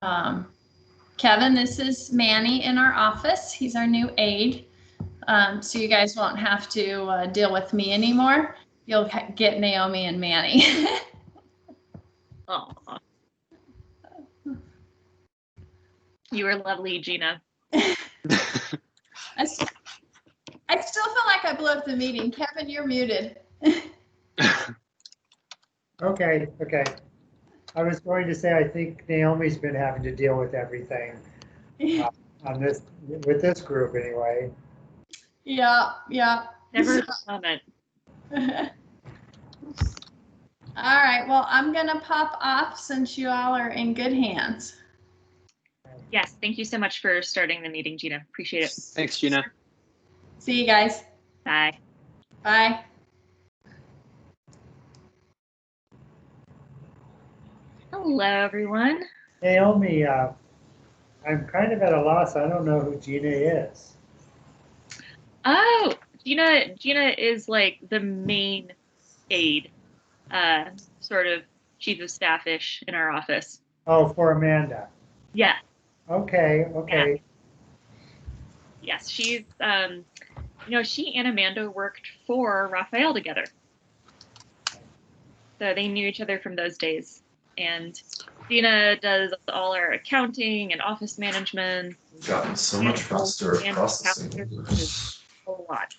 Kevin, this is Manny in our office. He's our new aide. So you guys won't have to deal with me anymore. You'll get Naomi and Manny. Oh, you were lovely, Gina. I still feel like I blew up the meeting. Kevin, you're muted. Okay. I was going to say, I think Naomi's been having to deal with everything with this group anyway. Yeah. Never comment. All right, well, I'm gonna pop off since you all are in good hands. Yes, thank you so much for starting the meeting, Gina. Appreciate it. Thanks, Gina. See you guys. Bye. Bye. Hello, everyone. Naomi, I'm kind of at a loss. I don't know who Gina is. Oh, Gina is like the main aide, sort of chief of staff-ish in our office. Oh, for Amanda. Yeah. Okay. Yeah. Yes, she's, she and Amanda worked for Raphael together. So they knew each other from those days. And Gina does all our accounting and office management. We've gotten so much faster at processing. A lot.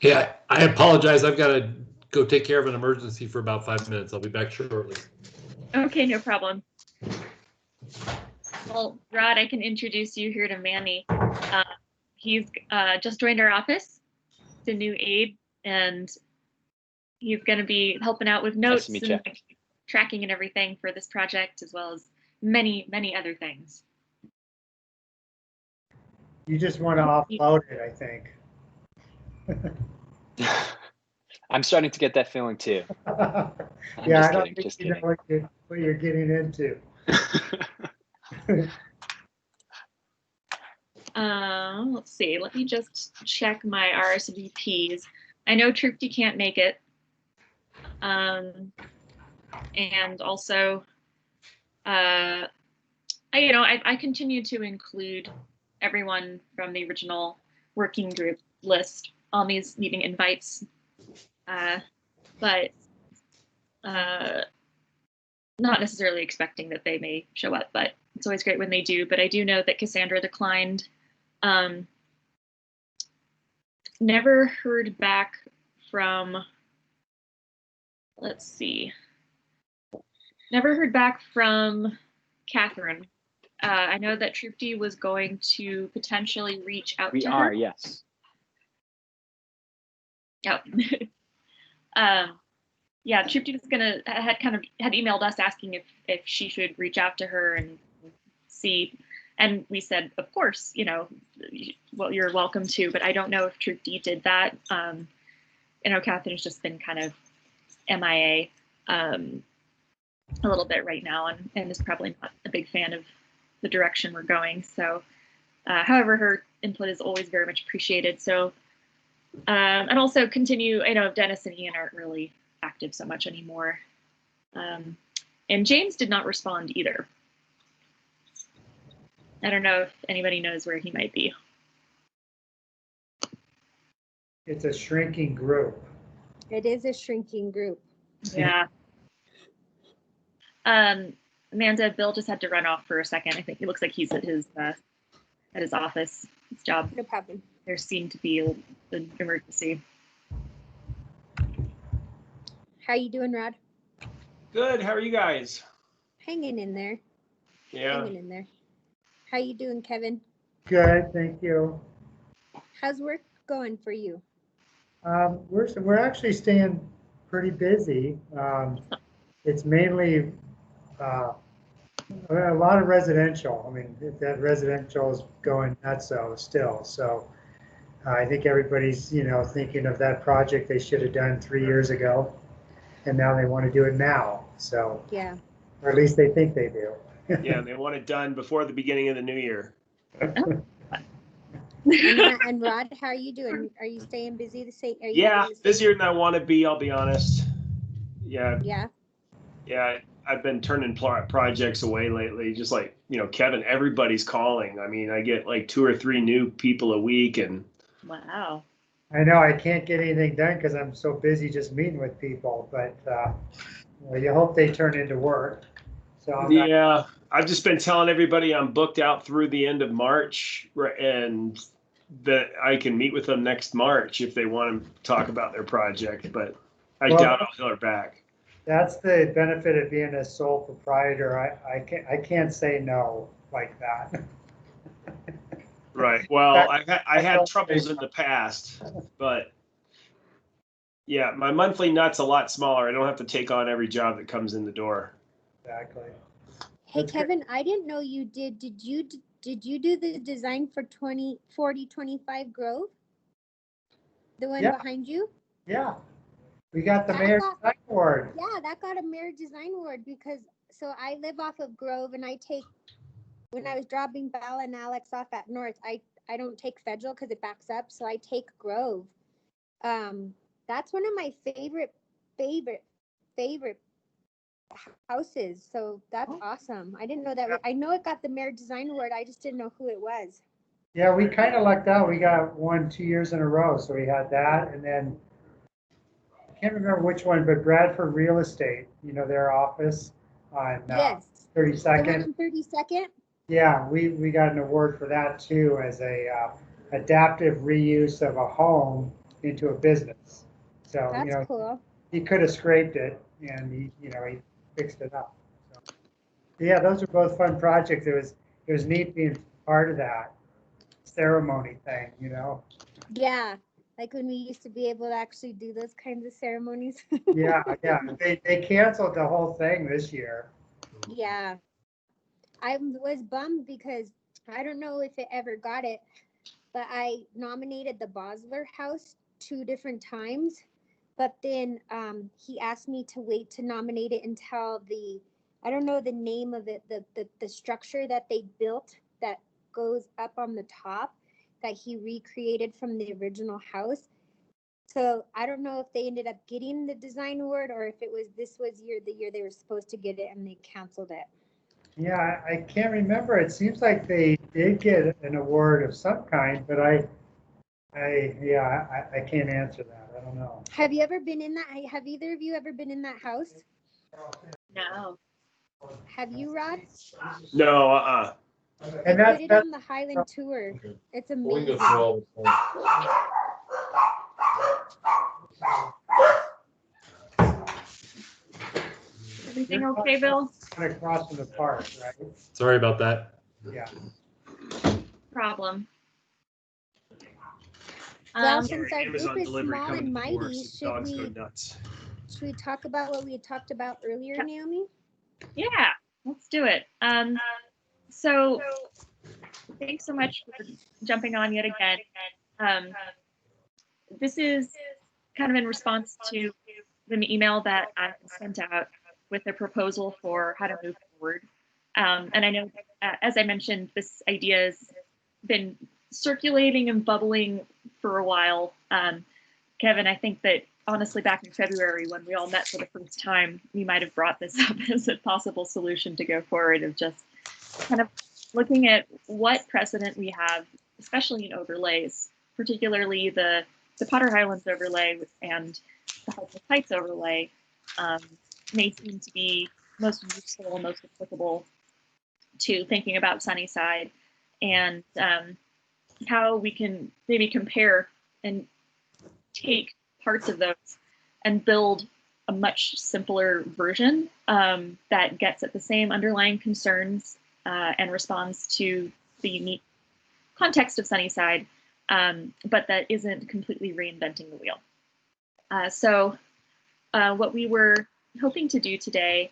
Yeah, I apologize. I've got to go take care of an emergency for about 5 minutes. I'll be back shortly. Okay, no problem. Well, Rod, I can introduce you here to Manny. He's just joined our office, the new aide, and he's going to be helping out with notes and tracking and everything for this project, as well as many, many other things. You just want to offload it, I think. I'm starting to get that feeling too. Yeah, I don't think you know what you're getting into. Let's see. Let me just check my RSVPs. I know Trupti can't make it. And also, I continue to include everyone from the original working group list on these meeting invites, but not necessarily expecting that they may show up, but it's always great when they do. But I do know that Cassandra declined. Never heard back from, let's see. Never heard back from Catherine. I know that Trupti was going to potentially reach out to her. We are, yes. Oh. Yeah, Trupti was had emailed us asking if she should reach out to her and see, and we said, of course, well, you're welcome to, but I don't know if Trupti did that. Catherine's just been kind of MIA a little bit right now, and is probably not a big fan of the direction we're going. So, however, her input is always very much appreciated. So, and also continue, I know Dennis and Ian aren't really active so much anymore. And James did not respond either. I don't know if anybody knows where he might be. It's a shrinking group. It is a shrinking group. Yeah. Amanda, Bill just had to run off for a second. I think it looks like he's at his office, his job. No problem. There seemed to be an emergency. How you doing, Rod? Good. How are you guys? Hanging in there. Yeah. Hanging in there. How you doing, Kevin? Good, thank you. How's work going for you? We're actually staying pretty busy. It's mainly a lot of residential. I mean, that residential is going nuts still. So I think everybody's thinking of that project they should have done 3 years ago, and now they want to do it now. So yeah, or at least they think they do. Yeah, they want it done before the beginning of the new year. And Rod, how are you doing? Are you staying busy? Yeah, busier than I want to be, I'll be honest. Yeah, Yeah. yeah. I've been turning projects away lately. Just like, Kevin, everybody's calling. I mean, I get like 2 or 3 new people a week, and Wow. I know I can't get anything done because I'm so busy just meeting with people, but you hope they turn into work. So yeah, I've just been telling everybody I'm booked out through the end of March, and that I can meet with them next March if they want to talk about their project, but I Well, doubt I'll hear back. that's the benefit of being a sole proprietor. I can't say no like that. Right. Well, I had troubles in the past, but yeah, my monthly nut's a lot smaller. I don't have to take on every job that comes in the door. Exactly. Hey, That's good. Kevin, I didn't know you did. Did you do the design for 4025 Grove? The one Yeah. behind you? Yeah. We got the That mayor got- design award. Yeah, that got a Mayor Design Award because I live off of Grove and when I was dropping Bella and Alex off at North, I don't take Federal because it backs up, so I take Grove. That's one of my favorite houses. So that's awesome. I didn't know that. I know it got the Mayor Design Award. I just didn't know who it was. Yeah, we kind of lucked out. We got one 2 years in a row. So we had that. And then I can't remember which one, but Bradford Real Estate, their office on Yes. The 32nd. one on 32nd? Yeah, we got an award for that too as a adaptive reuse of a home into a business. So, That's cool. he could have scraped it and he fixed it up. So, yeah, those are both fun projects. It was neat being part of that ceremony thing. Yeah. Like when we used to be able to actually do those kinds of ceremonies. Yeah. They canceled the whole thing this year. Yeah. I was bummed because I don't know if it ever got it, but I nominated the Bosler House 2 different times. But then he asked me to wait to nominate it until I don't know the name of it, the structure that they built that goes up on the top that he recreated from the original house. So I don't know if they ended up getting the design award or if this was the year they were supposed to get it and they canceled it. Yeah, I can't remember. It seems like they did get an award of some kind, but I can't answer that. I don't know. Have you ever been in that? Have either of you ever been in that house? No. Have you, Rod? No, And Put it on the Highland tour. Okay. It's Well, we can amazing. go through all. Everything okay, Bill? Kind of crossing the park, right? Sorry about that. Yeah. Problem. Well, Um, since our Amazon group is delivery small coming and to the door, mighty, so dogs go nuts. should we talk about what we had talked about earlier, Naomi? yeah, let's do it. So thanks so much for jumping on yet again. This is kind of in response to the email that I sent out with a proposal for how to move forward. And I know, as I mentioned, this idea has been circulating and bubbling for a while. Kevin, I think that honestly, back in February, when we all met for the first time, we might have brought this up as a possible solution to go forward of just kind of looking at what precedent we have, especially in overlays, particularly the Potter Highlands overlay and the Hartford Heights overlay may seem to be most useful and most applicable to thinking about Sunnyside and how we can maybe compare and take parts of those and build a much simpler version that gets at the same underlying concerns and responds to the unique context of Sunnyside, but that isn't completely reinventing the wheel. So what we were hoping to do today,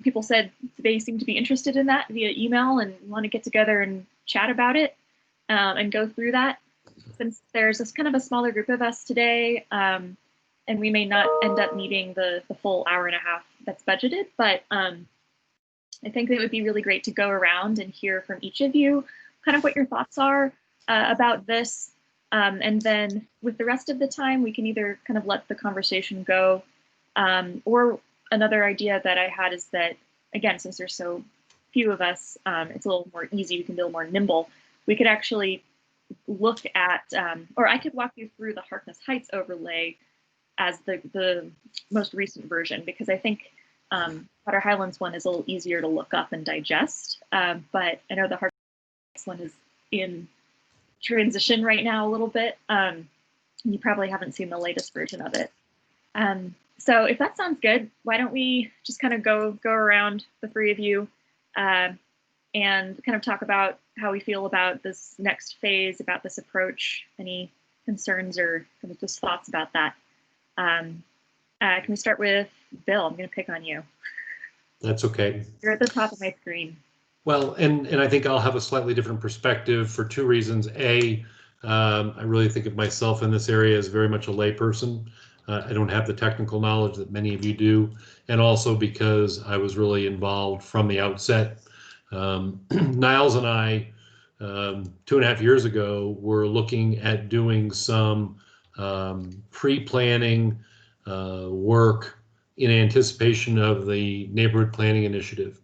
people said they seem to be interested in that via email and want to get together and chat about it and go through that. Since there's this kind of a smaller group of us today, and we may not end up needing the full hour and a half that's budgeted, but I think it would be really great to go around and hear from each of you kind of what your thoughts are about this. And then with the rest of the time, we can either kind of let the conversation go Or another idea that I had is that, again, since there's so few of us, it's a little more easy, we can be a little more nimble. We could actually look at, or I could walk you through the Harkness Heights overlay as the most recent version, because I think Potter Highlands one is a little easier to look up and digest. But I know the Harkness Heights one is in transition right now a little bit. You probably haven't seen the latest version of it. So if that sounds good, why don't we just kind of go around, the three of you, and kind of talk about how we feel about this next phase, about this approach, any concerns or kind of just thoughts about that. Can we start with Bill? I'm going to pick on you. That's okay. You're at the top of my screen. Well, and I think I'll have a slightly different perspective for two reasons. A, I really think of myself in this area as very much a layperson. I don't have the technical knowledge that many of you do, and also because I was really involved from the outset. Niles and I, 2.5 years ago, were looking at doing some pre-planning work in anticipation of the neighborhood planning initiative.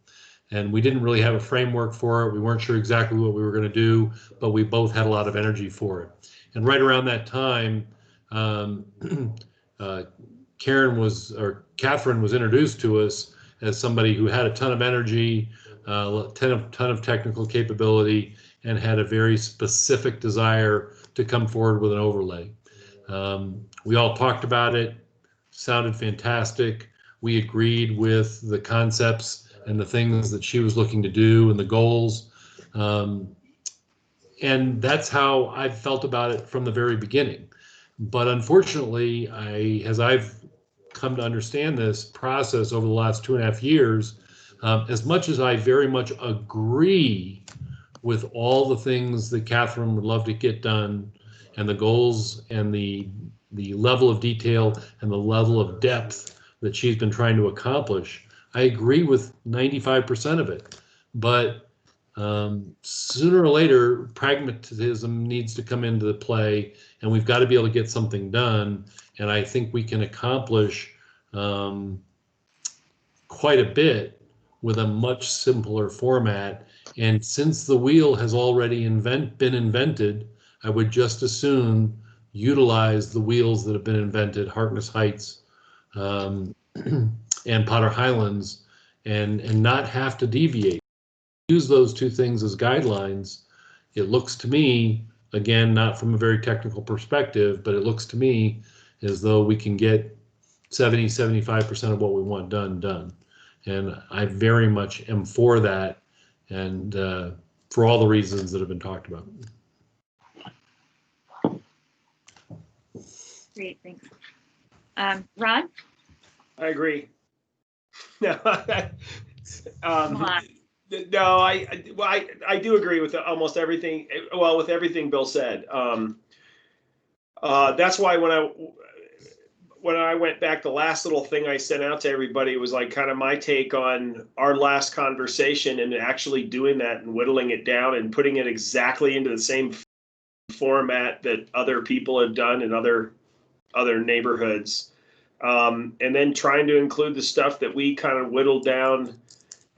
And we didn't really have a framework for it. We weren't sure exactly what we were going to do, but we both had a lot of energy for it. And right around that time, Catherine was introduced to us as somebody who had a ton of energy, ton of technical capability, and had a very specific desire to come forward with an overlay. We all talked about it, sounded fantastic. We agreed with the concepts and the things that she was looking to do and the goals. And that's how I felt about it from the very beginning. But unfortunately, as I've come to understand this process over the last 2.5 years, as much as I very much agree with all the things that Catherine would love to get done, and the goals and the level of detail and the level of depth that she's been trying to accomplish, I agree with 95% of it. But sooner or later, pragmatism needs to come into the play, and we've got to be able to get something done. And I think we can accomplish quite a bit with a much simpler format. And since the wheel has already been invented, I would just as soon utilize the wheels that have been invented, Harkness Heights and Potter Highlands, and not have to deviate. Use those two things as guidelines. It looks to me, again, not from a very technical perspective, but it looks to me as though we can get 70-75% of what we want done. And I very much am for that, and for all the reasons that have been talked about. Great, thanks. Rod? I agree. No, Come on. no, I do agree with almost everything. Well, with everything Bill said. That's why when I went back, the last little thing I sent out to everybody was like kind of my take on our last conversation, and actually doing that and whittling it down and putting it exactly into the same format that other people have done in other neighborhoods. And then trying to include the stuff that we kind of whittled down.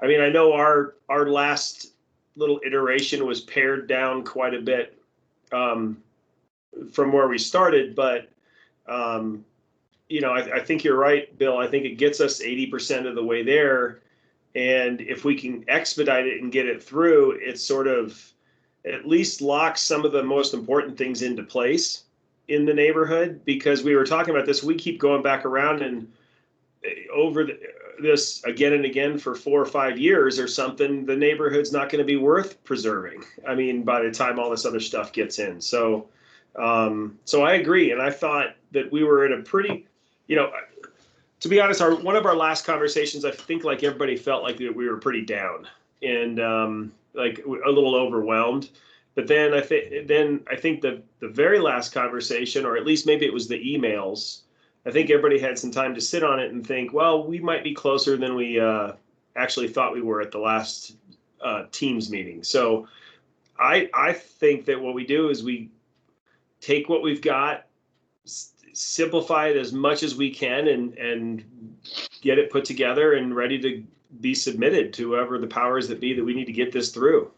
I mean, I know our last little iteration was pared down quite a bit from where we started, but I think you're right, Bill. I think it gets us 80% of the way there, and if we can expedite it and get it through, it sort of at least locks some of the most important things into place in the neighborhood. Because we were talking about this, we keep going back around and over this again and again for 4 or 5 years or something, the neighborhood's not going to be worth preserving. I mean, by the time all this other stuff gets in. So I agree. And I thought that we were in a pretty, to be honest, one of our last conversations, I think like everybody felt like we were pretty down and like a little overwhelmed. But then I think the very last conversation, or at least maybe it was the emails, I think everybody had some time to sit on it and think, well, we might be closer than we actually thought we were at the last Teams meeting. So I think that what we do is we take what we've got, simplify it as much as we can, and get it put together and ready to be submitted to whoever the powers that be that we need to get this through.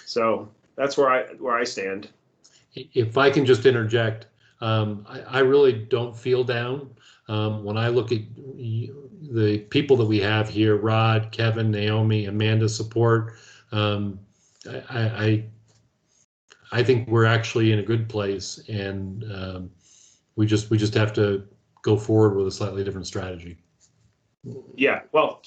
So that's where I stand. If I can just interject, I really don't feel down. When I look at the people that we have here, Rod, Kevin, Naomi, Amanda's support, I think we're actually in a good place, and we just have to go forward with a slightly different strategy. Yeah, well,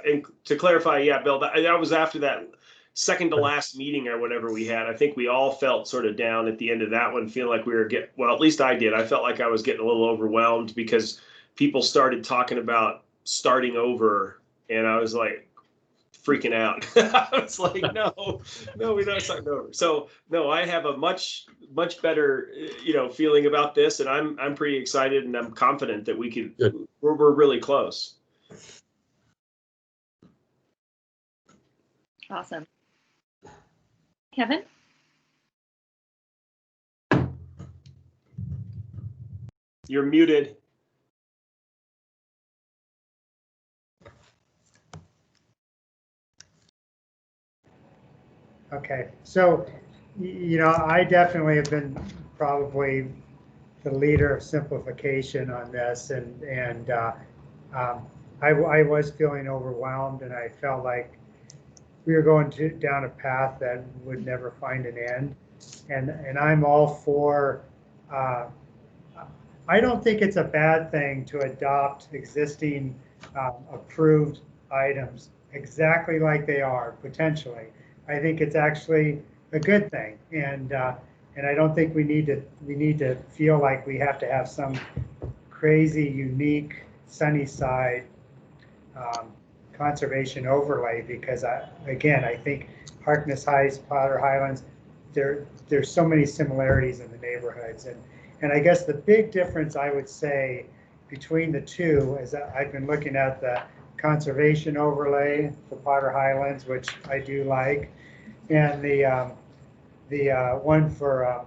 and to clarify, yeah, Bill, that was after that second to last meeting or whatever we had. I think we all felt sort of down at the end of that one, feeling like we were well, at least I did. I felt like I was getting a little overwhelmed because people started talking about starting over, and I was like freaking out. I was like, no, we're not starting over. So no, I have a much better, feeling about this, and I'm pretty excited, and I'm confident that we can. We're really close. Awesome. Kevin? You're muted. Okay, so, I definitely have been probably the leader of simplification on this, and I was feeling overwhelmed, and I felt like we were going down a path that would never find an end. And I'm all for, I don't think it's a bad thing to adopt existing approved items exactly like they are, potentially. I think it's actually a good thing. And I don't think we need to feel like we have to have some crazy, unique Sunnyside conservation overlay, because I think Harkness Heights, Potter Highlands, there's so many similarities in the neighborhoods, and I guess the big difference I would say between the two is that I've been looking at the conservation overlay for Potter Highlands, which I do like, and the one for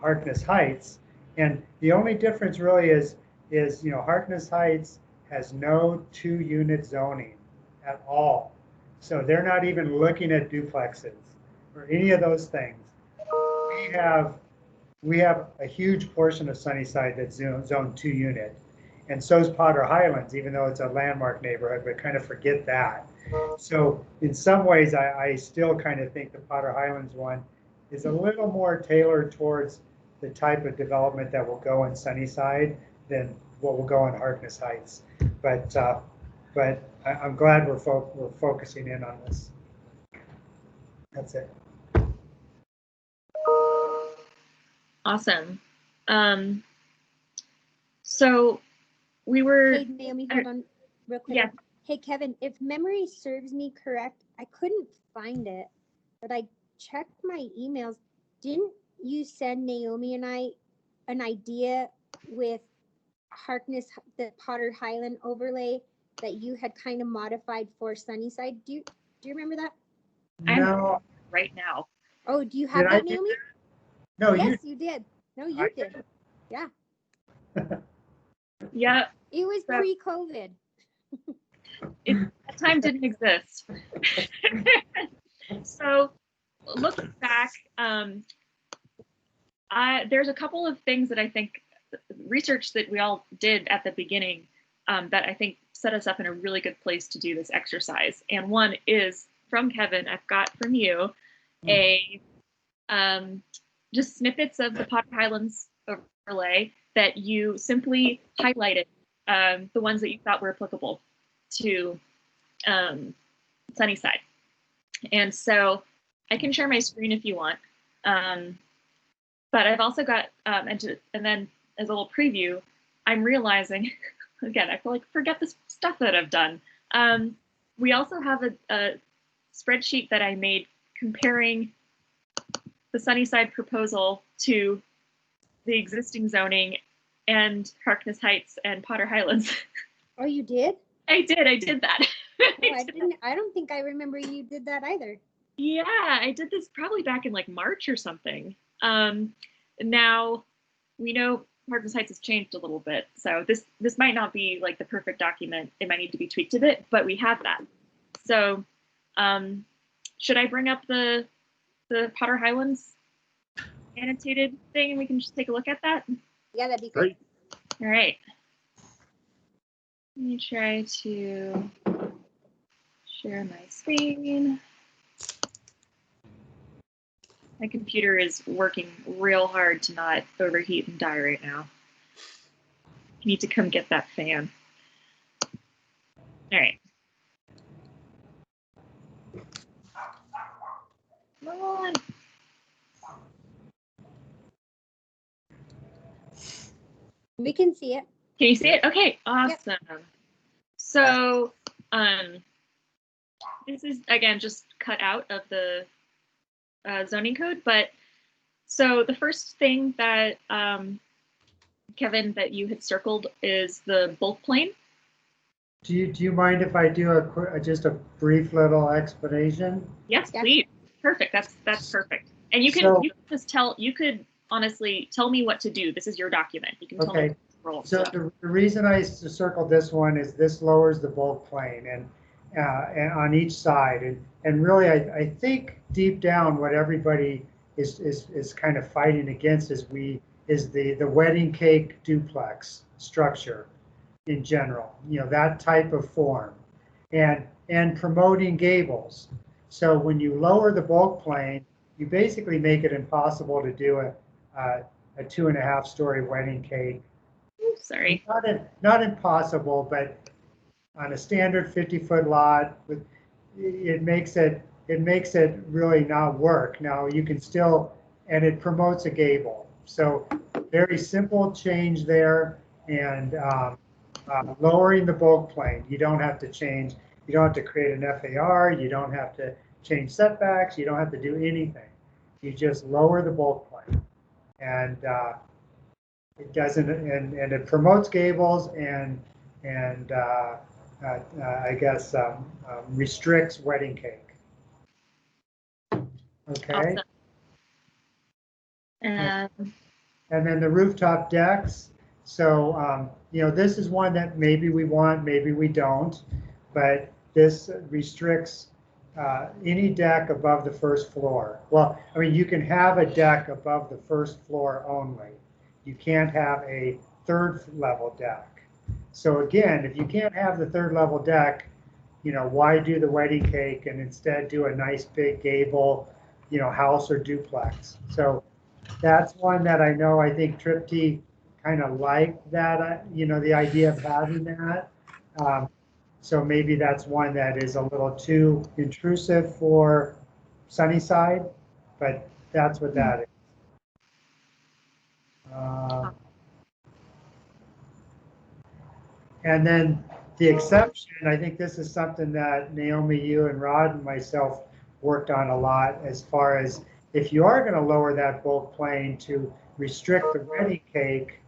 Harkness Heights, and the only difference really is Harkness Heights has no 2-unit zoning at all. So they're not even looking at duplexes or any of those things. We have a huge portion of Sunnyside that's zone 2-unit. And so is Potter Highlands, even though it's a landmark neighborhood, but kind of forget that. So in some ways, I still kind of think the Potter Highlands one is a little more tailored towards the type of development that will go in Sunnyside than what will go in Harkness Heights. But I'm glad we're focusing in on this. That's it. Awesome. So we were. Hey, Naomi, hold on real quick. Yeah. Hey, Kevin, if memory serves me correct, I couldn't find it, but I checked my emails. Didn't you send Naomi and I an idea with Harkness, the Potter Highland overlay that you had kind of modified for Sunnyside? Do you remember that? No. Right now. Oh, do you have that, Naomi? No, yes, you did. No, you did. Yeah. Yeah. It was pre-COVID. That time didn't exist. So looking back, there's a couple of things that I think research that we all did at the beginning that I think set us up in a really good place to do this exercise. And one is from Kevin. I've got from you just snippets of the Potter Highlands overlay that you simply highlighted, the ones that you thought were applicable to Sunnyside. And so I can share my screen if you want. But I've also got, and then as a little preview, I'm realizing, again, I feel like forget the stuff that I've done. We also have a spreadsheet that I made comparing the Sunnyside proposal to the existing zoning and Harkness Heights and Potter Highlands. Oh, you did? I did that. Oh, I don't think I remember you did that either. Yeah, I did this probably back in like March or something. Now we know Martin's Heights has changed a little bit. So this might not be like the perfect document. It might need to be tweaked a bit, but we have that. So should I bring up the Potter Highlands annotated thing and we can just take a look at that? Yeah, that'd be great. All right. Let me try to share my screen. My computer is working real hard to not overheat and die right now. You need to come get that fan. All right. Come on. We can see it. Can you see it? Okay, awesome. Yep. So this is, again, just cut out of the zoning code. But so the first thing that, Kevin, that you had circled is the bulk plane. Do you mind if I do just a brief little explanation? Yes, please. Perfect. That's perfect. And you can you could honestly tell me what to do. This is your document. You can tell me. So the reason I circled this one is this lowers the bulk plane and on each side, and really I think deep down what everybody is kind of fighting against is the wedding cake duplex structure in general, that type of form, and promoting gables. So when you lower the bulk plane, you basically make it impossible to do a 2.5-story wedding cake. Sorry. Not impossible, but on a standard 50-foot lot, it makes it really not work. Now you can still, and it promotes a gable. So very simple change there, and lowering the bulk plane. You don't have to change. You don't have to create an FAR. You don't have to change setbacks. You don't have to do anything. You just lower the bulk plane, and it doesn't, and it promotes gables and I guess restricts wedding cake. Okay. Awesome. And then the rooftop decks. So this is one that maybe we want, maybe we don't, but this restricts any deck above the first floor. Well, I mean, you can have a deck above the first floor only. You can't have a third level deck. So again, if you can't have the third level deck, why do the wedding cake and instead do a nice big gable, house or duplex? So that's one that I think Tripty kind of liked that, the idea of having that. So maybe that's one that is a little too intrusive for Sunnyside, but that's what that is. And then the exception, I think this is something that Naomi, you and Rod and myself worked on a lot, as far as if you are going to lower that bulk plane to restrict the wedding cake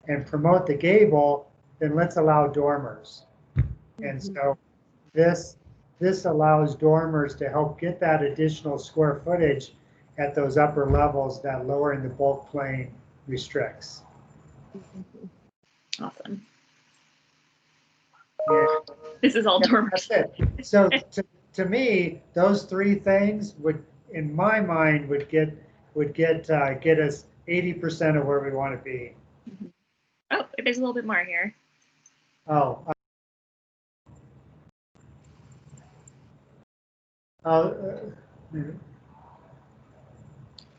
and promote the gable, then let's allow dormers. And so this allows dormers to help get that additional square footage at those upper levels that lowering the bulk plane restricts. Awesome. Yeah. This is all dormers. That's it. So to me, those three things would, in my mind, would get us 80% of where we want to be. Oh, there's a little bit more here. Oh.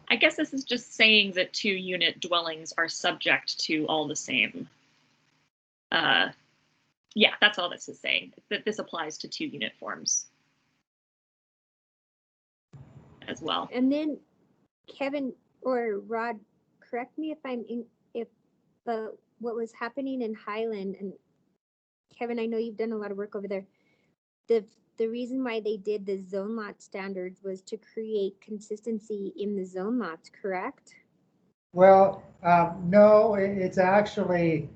I guess this is just saying that 2-unit dwellings are subject to all the same. Yeah, that's all this is saying, that this applies to 2-unit forms as well. And then Kevin or Rod, correct me if what was happening in Highland, and Kevin, I know you've done a lot of work over there. The reason why they did the zone lot standards was to create consistency in the zone lots, correct? Well, no, it's actually,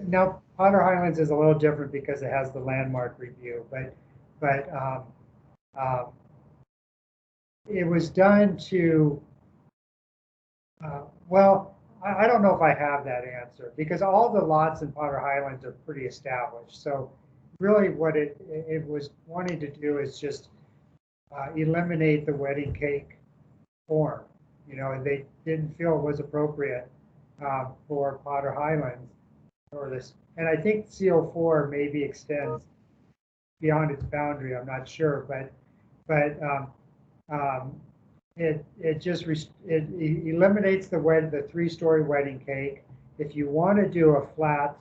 now Potter Highlands is a little different because it has the landmark review, but it was done to, well, I don't know if I have that answer because all the lots in Potter Highlands are pretty established. So really what it was wanting to do is just eliminate the wedding cake form. You know, and they didn't feel it was appropriate for Potter Highlands or this. And I think CO4 maybe extends beyond its boundary. I'm not sure, but it just it eliminates the 3-story wedding cake. If you want to do a flat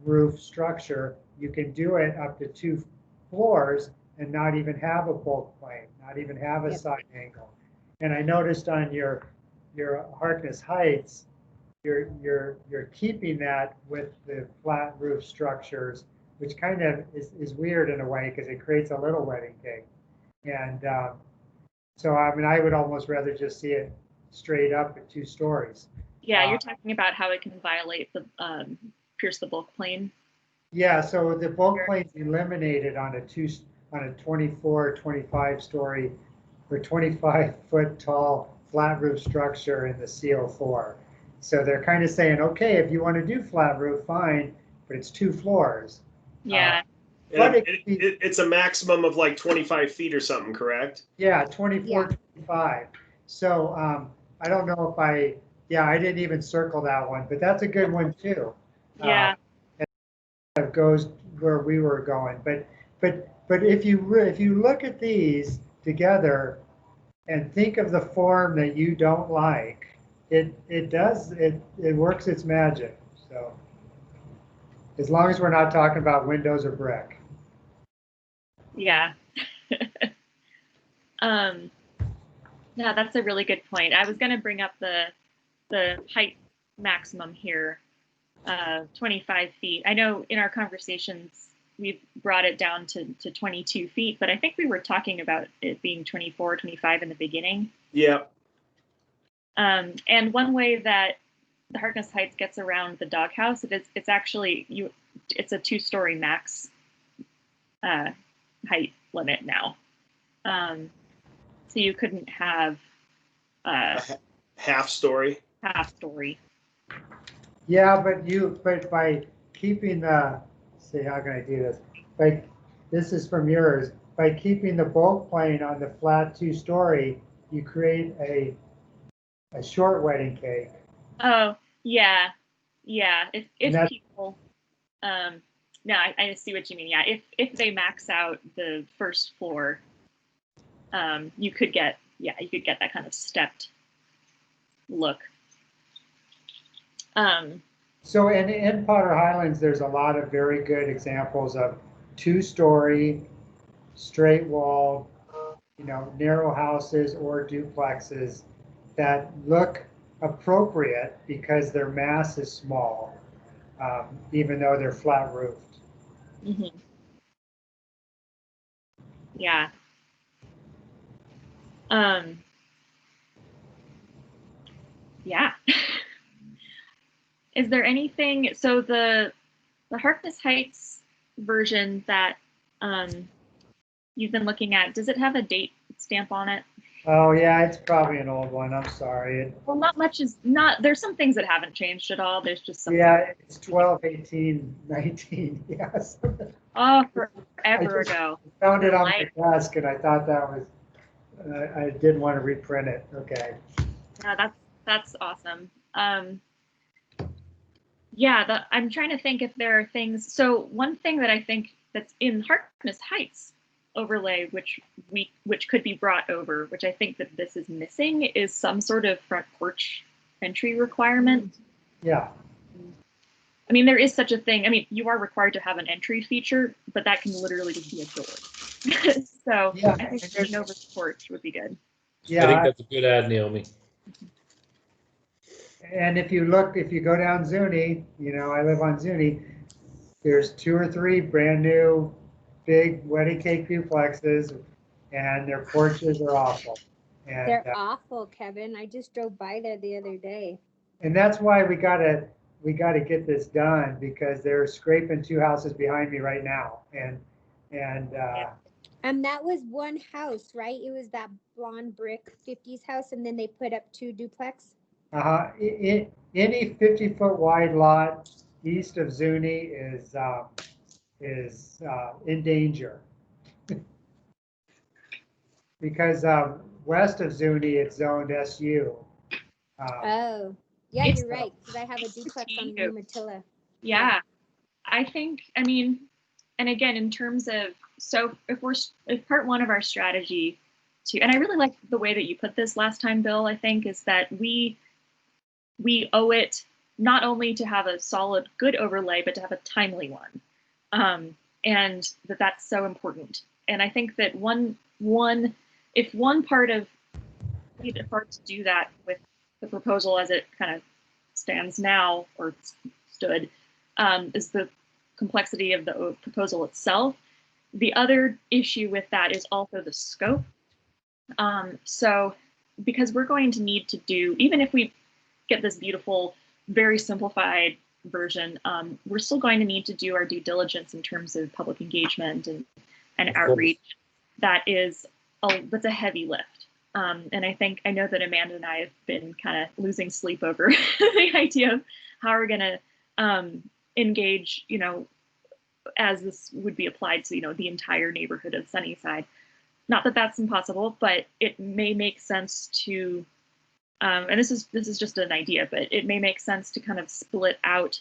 roof structure, you can do it up to 2 floors and not even have a bulk plane, not even have a side angle. And I noticed on your Harkness Heights, you're keeping that with the flat roof structures, which kind of is weird in a way because it creates a little wedding cake. And so, I mean, I would almost rather just see it straight up at 2 stories. Yeah, you're talking about how it can violate the pierce the bulk plane. Yeah, so the bulk plane's eliminated on a 24, 25 story or 25-foot tall flat roof structure in the CO4. So they're kind of saying, okay, if you want to do flat roof, fine, but it's 2 floors. Yeah. But it's a maximum of like 25 feet or something, correct? Yeah, 24, 25. So I don't know if I didn't even circle that one, but that's a good one too. Yeah. It goes where we were going. But if you look at these together and think of the form that you don't like, it works its magic. So as long as we're not talking about windows or brick. Yeah. Yeah, that's a really good point. I was going to bring up the height maximum here, 25 feet. I know in our conversations we've brought it down to 22 feet, but I think we were talking about it being 24, 25 in the beginning. Yeah. And one way that the Harkness Heights gets around the doghouse, it's actually it's a 2-story max height limit now. So you couldn't have half story. Half story. Yeah, but by keeping see, how can I do this? This is from yours. By keeping the bulk plane on the flat 2-story, you create a short wedding cake. Oh, yeah. Yeah. If people, no, I see what you mean. Yeah. If they max out the first floor, you could get that kind of stepped look. So in Potter Highlands, there's a lot of very good examples of 2-story, straight walled, narrow houses or duplexes that look appropriate because their mass is small, even though they're flat roofed. Mm-hmm. Yeah. Yeah. Is there anything, so the Harkness Heights version that you've been looking at, does it have a date stamp on it? Oh yeah, it's probably an old one. I'm sorry. Well, not much is not, there's some things that haven't changed at all. There's just some. Yeah, it's 12, 18, 19. Yes. Oh, forever ago. I found it on my desk and I thought that was, I didn't want to reprint it. Okay. Yeah, that's awesome. Yeah, I'm trying to think if there are things. So one thing that I think that's in Harkness Heights overlay, which could be brought over, which I think that this is missing, is some sort of front porch entry requirement. Yeah. I mean, there is such a thing. I mean, you are required to have an entry feature, but that can literally just be a door. So yeah, I think getting over the porch would be good. Yeah, I think that's a good ad, Naomi. And if you go down SUNI, I live on SUNI, there's 2 or 3 brand new big wedding cake duplexes, and their porches are awful. And they're awful, Kevin. I just drove by there the other day. And that's why we gotta get this done, because they're scraping 2 houses behind me right now. And that was one house, right? It was that blonde brick 50s house, and then they put up 2 duplex. Any 50-foot wide lot east of SUNI is in danger. Because west of SUNI, it's zoned SU. Oh, yeah, It's- you're right, because I have a duplex on TU. Umatilla. Yeah, I think, I mean, and again, in terms of, so if part one of our strategy to, and I really like the way that you put this last time, Bill, I think, is that we owe it not only to have a solid, good overlay, but to have a timely one. And that's so important. And I think that if one part of it's hard to do that with the proposal as it kind of stands now or stood, is the complexity of the proposal itself. The other issue with that is also the scope. So because we're going to need to do, even if we get this beautiful, very simplified version, we're still going to need to do our due diligence in terms of public engagement and outreach. That's a heavy lift. And I know that Amanda and I have been kind of losing sleep over the idea of how we're going to engage, as this would be applied to, the entire neighborhood of Sunnyside. Not that that's impossible, but it may make sense to, and this is just an idea, but it may make sense to kind of split out,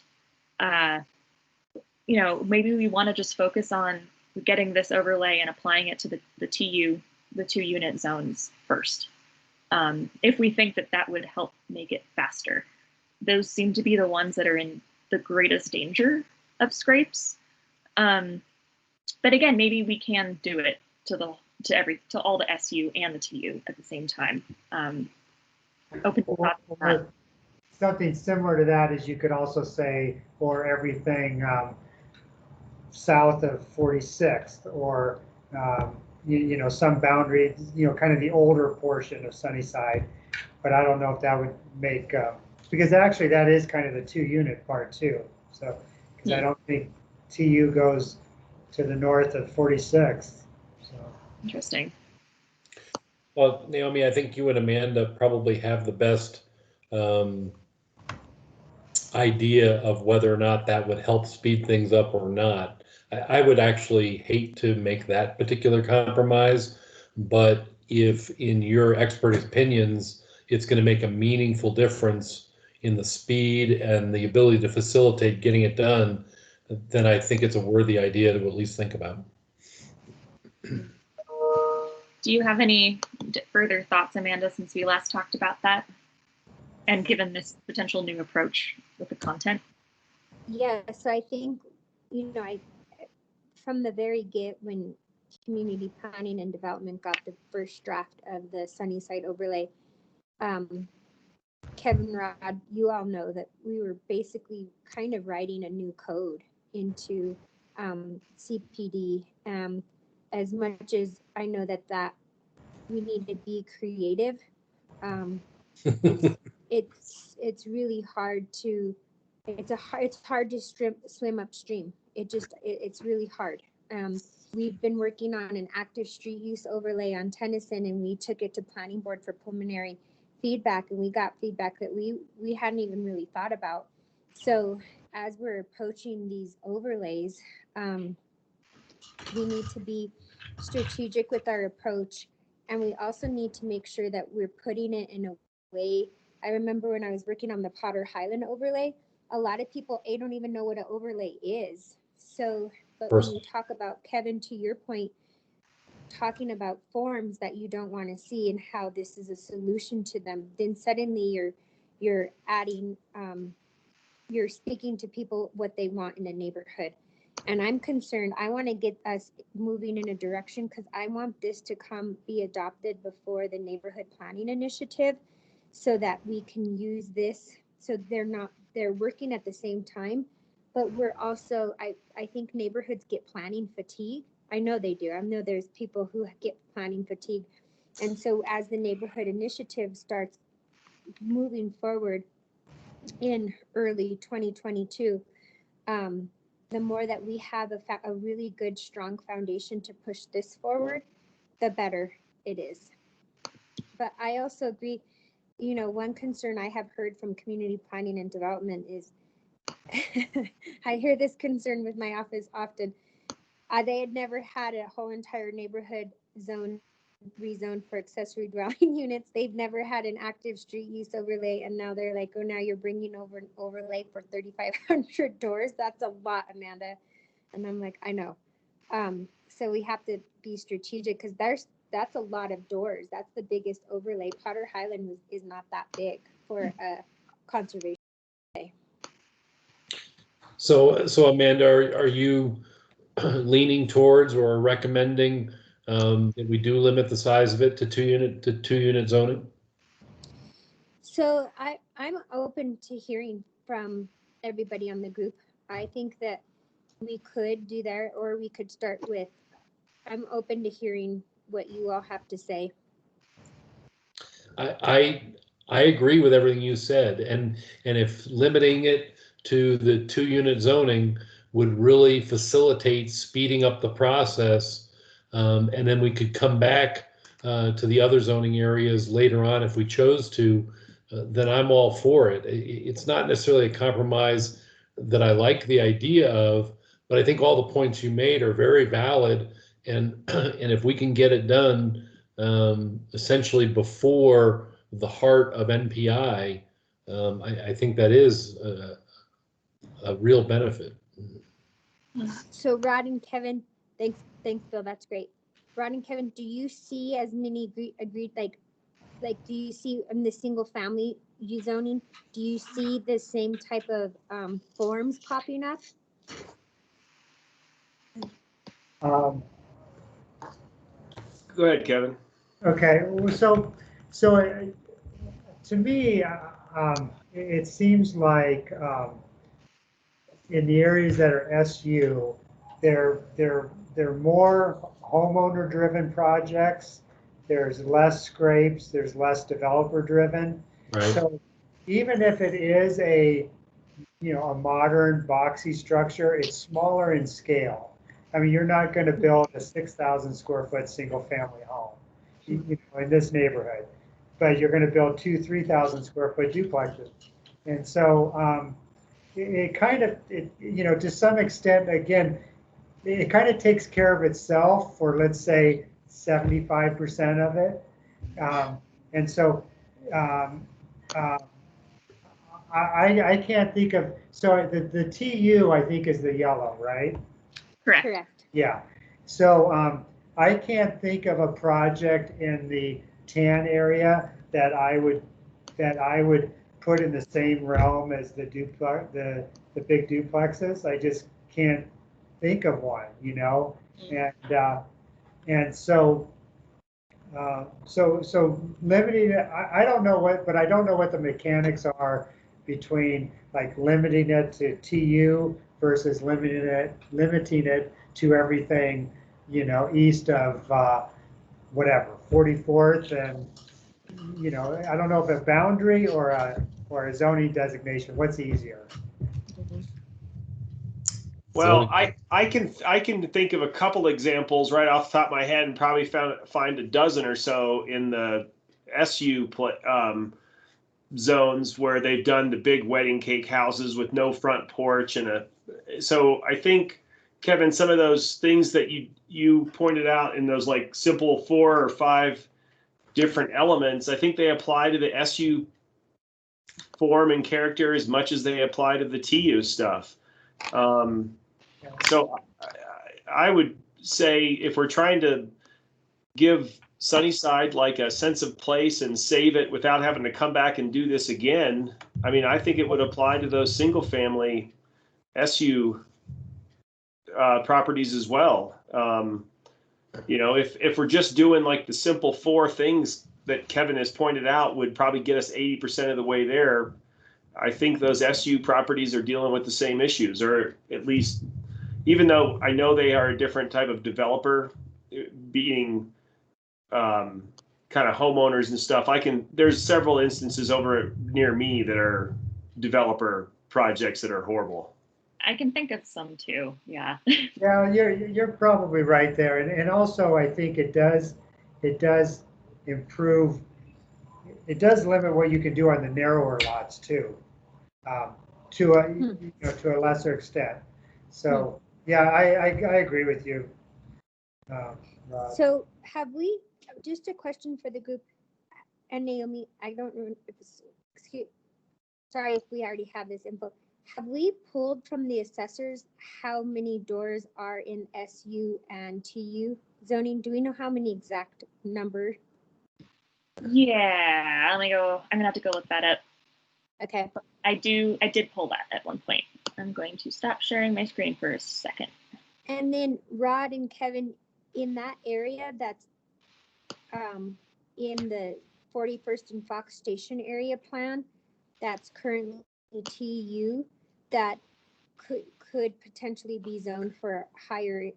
maybe we want to just focus on getting this overlay and applying it to the 2-unit zones first. If we think that would help make it faster. Those seem to be the ones that are in the greatest danger of scrapes. But again, maybe we can do it to all the SU and the TU at the same time. Open to thoughts on that. Something similar to that is you could also say for everything south of 46th or some boundary, kind of the older portion of Sunnyside. But I don't know if that would make, because actually that is kind of the 2-unit part too. So, because I don't think TU goes to the north of 46th. So. Interesting. Well, Naomi, I think you and Amanda probably have the best idea of whether or not that would help speed things up or not. I would actually hate to make that particular compromise, but if in your expert opinions, it's going to make a meaningful difference in the speed and the ability to facilitate getting it done, then I think it's a worthy idea to at least think about. Do you have any further thoughts, Amanda, since we last talked about that? And given this potential new approach with the content? Yeah, so I think, from the very when community planning and development got the first draft of the Sunnyside overlay, Kevin, Rod, you all know that we were basically kind of writing a new code into CPD. As much as I know that we need to be creative, it's really hard to it's hard to swim upstream. It's really hard. We've been working on an active street use overlay on Tennyson, and we took it to planning board for preliminary feedback, and we got feedback that we hadn't even really thought about. So as we're approaching these overlays, we need to be strategic with our approach, and we also need to make sure that we're putting it in a way. I remember when I was working on the Potter Highland overlay, a lot of people don't even know what an overlay is. So, but when you talk about, Kevin, to your point, talking about forms that you don't want to see and how this is a solution to them, then suddenly you're adding, you're speaking to people what they want in a neighborhood. And I'm concerned, I want to get us moving in a direction, because I want this to be adopted before the neighborhood planning initiative, so that we can use this. So they're working at the same time, but we're also, I think neighborhoods get planning fatigue. I know they do. I know there's people who get planning fatigue. And so as the neighborhood initiative starts moving forward in early 2022, the more that we have a really good, strong foundation to push this forward, the better it is. But I also agree, you know, one concern I have heard from community planning and development is, I hear this concern with my office often. They had never had a whole entire neighborhood zone rezoned for accessory dwelling units. They've never had an active street use overlay, and now they're like, oh, now you're bringing over an overlay for 3,500 doors. That's a lot, Amanda. And I'm like, I know. So we have to be strategic, because that's a lot of doors. That's the biggest overlay. Potter Highland is not that big for a conservation. So Amanda, are you leaning towards or recommending that we do limit the size of it to two unit zoning? So I'm open to hearing from everybody on the group. I think that we could do that, or we could start with, I'm open to hearing what you all have to say. I agree with everything you said, and if limiting it to the 2 unit zoning would really facilitate speeding up the process, and then we could come back to the other zoning areas later on if we chose to, then I'm all for it. It's not necessarily a compromise that I like the idea of, but I think all the points you made are very valid, and and if we can get it done essentially before the heart of NPI, I think that is a real benefit. So Rod and Kevin, thanks Bill, that's great. Rod and Kevin, do you see as many agreed, like do you see in the single family zoning, do you see the same type of forms popping up? Um, Go ahead, Kevin. Okay, so to me, it seems like in the areas that are SU, they're more homeowner-driven projects. There's less scrapes. There's less developer-driven. Right. So even if it is a modern boxy structure, it's smaller in scale. I mean, you're not going to build a 6,000 square foot single family home, in this neighborhood, but you're going to build 3,000 square foot duplexes. And so it kind of, to some extent, again, it kind of takes care of itself for, let's say, 75% of it. And so I can't think of, so the TU, I think, is the yellow, right? Correct. Yeah. So I can't think of a project in the tan area that I would put in the same realm as the big duplexes. I just can't think of one, and so limiting it. I don't know but I don't know what the mechanics are between like limiting it to TU versus limiting it to everything, east of whatever 44th, and I don't know if a boundary or a zoning designation. What's easier? Well, I can think of a couple examples right off the top of my head, and probably find a dozen or so in the SU zones where they've done the big wedding cake houses with no front porch so I think, Kevin, some of those things that you pointed out in those like simple 4 or 5 different elements, I think they apply to the SU form and character as much as they apply to the TU stuff. So I would say if we're trying to give Sunnyside like a sense of place and save it without having to come back and do this again, I mean, I think it would apply to those single family SU properties as well. If we're just doing like the simple 4 things that Kevin has pointed out would probably get us 80% of the way there, I think those SU properties are dealing with the same issues, or at least, even though I know they are a different type of developer, being kind of homeowners and stuff. There's several instances over near me that are developer projects that are horrible. I can think of some too. Yeah. Yeah, you're probably right there, and also I think it does improve it does limit what you can do on the narrower lots too, to a, you know, to a lesser extent. So, yeah, I agree with you. So have we, just a question for the group, and Naomi, I don't know if it's, sorry if we already have this info. Have we pulled from the assessors how many doors are in SU and TU zoning? Do we know how many exact number? Yeah, I'm gonna have to go look that up. Okay. I did pull that at one point. I'm going to stop sharing my screen for a second. And then Rod and Kevin, in that area that's in the 41st and Fox Station area plan, that's currently TU, that could potentially be zoned for higher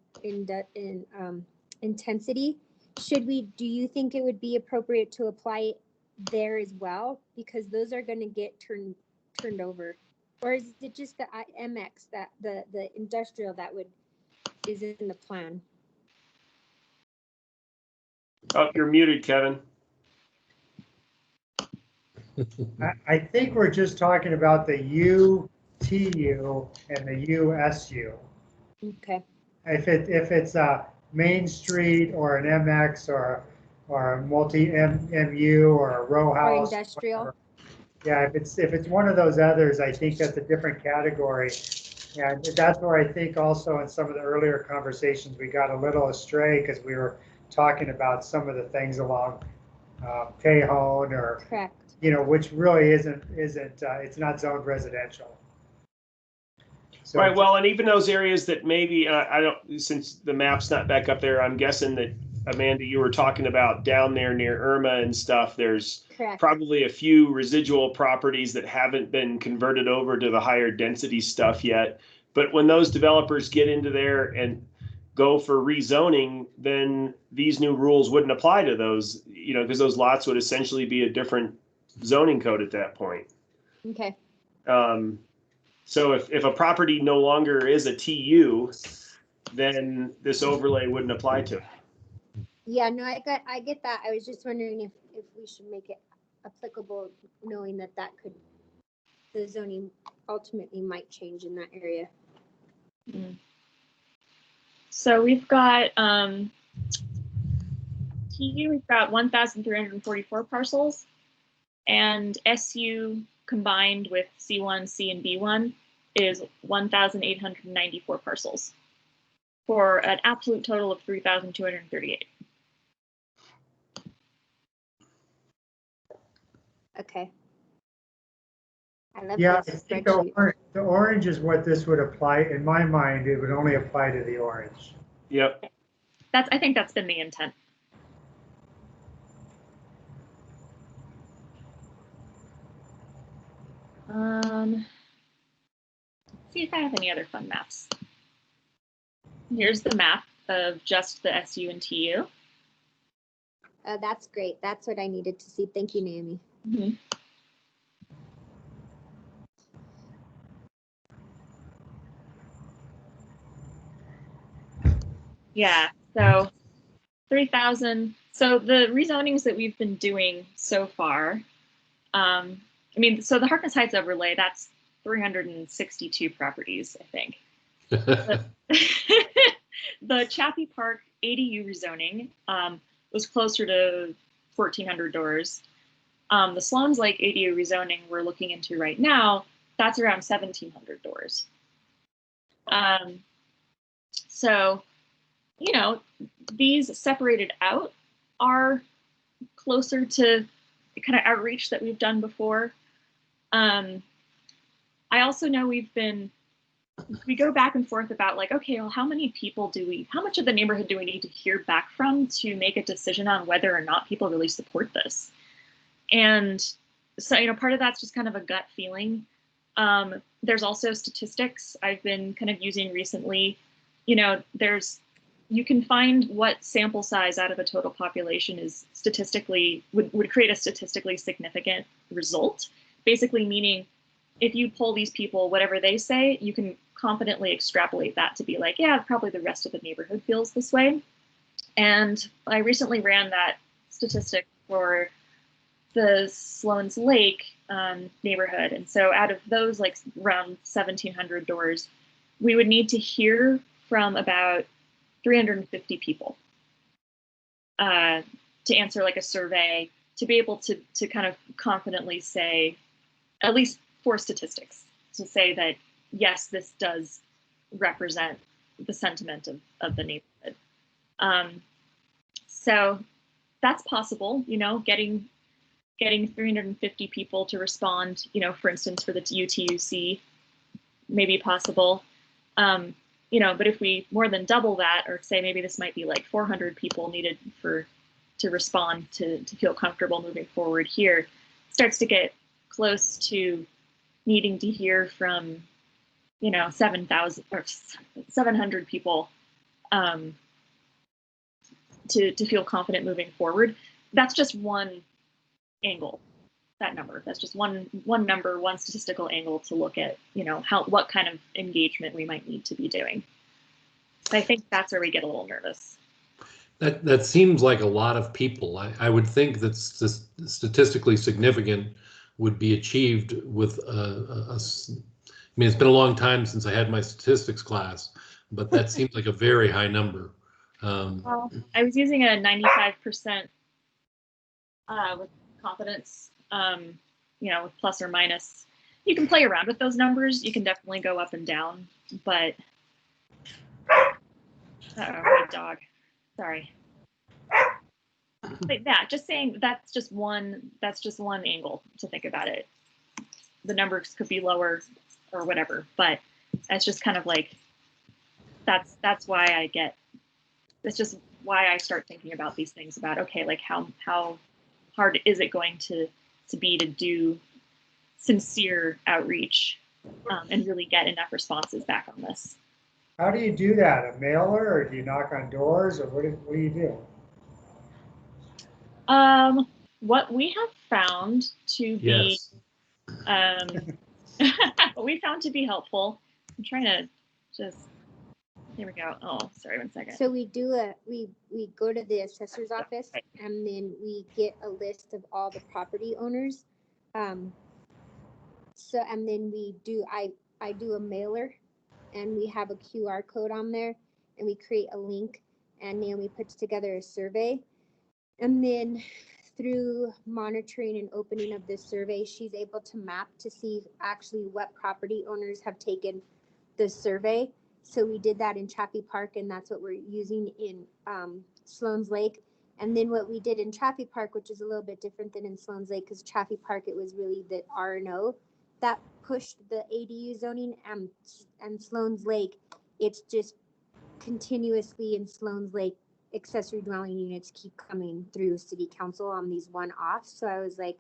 intensity. Do you think it would be appropriate to apply it there as well? Because those are going to get turned over. Or is it just the MX, that the industrial that is in the plan? Oh, you're muted, Kevin. I think we're just talking about the UTU and the USU. Okay. If it's a Main Street or an MX or a multi MU or a row house. Or industrial. Yeah, if it's one of those others, I think that's a different category. And that's where I think also in some of the earlier conversations, we got a little astray because we were talking about some of the things along Tejon or, correct, you know, which really isn't it's not zoned residential. So Right. Well, and even those areas that maybe I don't, since the map's not back up there, I'm guessing that Amanda, you were talking about down there near Irma and stuff. There's correct, probably a few residual properties that haven't been converted over to the higher density stuff yet. But when those developers get into there and go for rezoning, then these new rules wouldn't apply to those, you know, because those lots would essentially be a different zoning code at that point. okay. So if a property no longer is a TU, then this overlay wouldn't apply to it. Yeah, no, I get that. I was just wondering if we should make it applicable, knowing that the zoning ultimately might change in that area. So we've got TU, we've got 1,344 parcels, and SU combined with C1, C, and B1 is 1,894 parcels for an absolute total of 3,238. Okay. I love yeah, I this think spreadsheet. the orange is what this would apply. In my mind, it would only apply to the orange. Yep. I think that's been the intent. Let's see if I have any other fun maps. Here's the map of just the SU and TU. That's great. That's what I needed to see. Thank you, Naomi. Mm-hmm. Yeah, so 3,000. So the rezonings that we've been doing so far, I mean, so the Harkness Heights overlay, that's 362 properties, I think. The Chappie Park ADU rezoning was closer to 1,400 doors. The Sloan's Lake ADU rezoning we're looking into right now, that's around 1,700 doors. So, you know, these separated out are closer to the kind of outreach that we've done before. I also know we go back and forth about like, okay, well, how much of the neighborhood do we need to hear back from to make a decision on whether or not people really support this? And so, you know, part of that's just kind of a gut feeling. There's also statistics I've been kind of using recently. You know, you can find what sample size out of a total population is statistically, would create a statistically significant result. Basically meaning if you poll these people, whatever they say, you can confidently extrapolate that to be like, yeah, probably the rest of the neighborhood feels this way. And I recently ran that statistic for the Sloan's Lake neighborhood. And so out of those like around 1,700 doors, we would need to hear from about 350 people to answer like a survey, to be able to kind of confidently say, at least for statistics, to say that, yes, this does represent the sentiment of the neighborhood. So that's possible, you know, getting 350 people to respond, you know, for instance, for the UTUC, may be possible. You know, but if we more than double that, or say maybe this might be like 400 people needed to respond to feel comfortable moving forward here, it starts to get close to needing to hear from, you know, 7,000 or 700 people to feel confident moving forward. That's just one angle, that number. That's just one number, one statistical angle to look at, you know, what kind of engagement we might need to be doing. So I think that's where we get a little nervous. That seems like a lot of people. I would think that statistically significant would be achieved with I mean, it's been a long time since I had my statistics class, but that seems like a very high number. Well, I was using a 95% with confidence, you know, with plus or minus. You can play around with those numbers. You can definitely go up and down, but my dog. Sorry. But yeah, just saying that's just one angle to think about it. The numbers could be lower or whatever, but that's just kind of like that's why that's just why I start thinking about these things about, okay, like how hard is it going to be to do sincere outreach and really get enough responses back on this. How do you do that? A mailer, or do you knock on doors, or what do you do? What we have found to be, what we found to be helpful. I'm trying to just, here we go. Oh, sorry, 1 second. So we go to the assessor's office, and then we get a list of all the property owners. So, and then I do a mailer, and we have a QR code on there, and we create a link, and Naomi puts together a survey. And then through monitoring and opening of this survey, she's able to map to see actually what property owners have taken the survey. So we did that in Chaffee Park, and that's what we're using in Sloan's Lake. And then what we did in Chaffee Park, which is a little bit different than in Sloan's Lake, because Chaffee Park, it was really the R&O that pushed the ADU zoning, and Sloan's Lake, it's just continuously in Sloan's Lake, accessory dwelling units keep coming through city council on these one-offs. So I was like,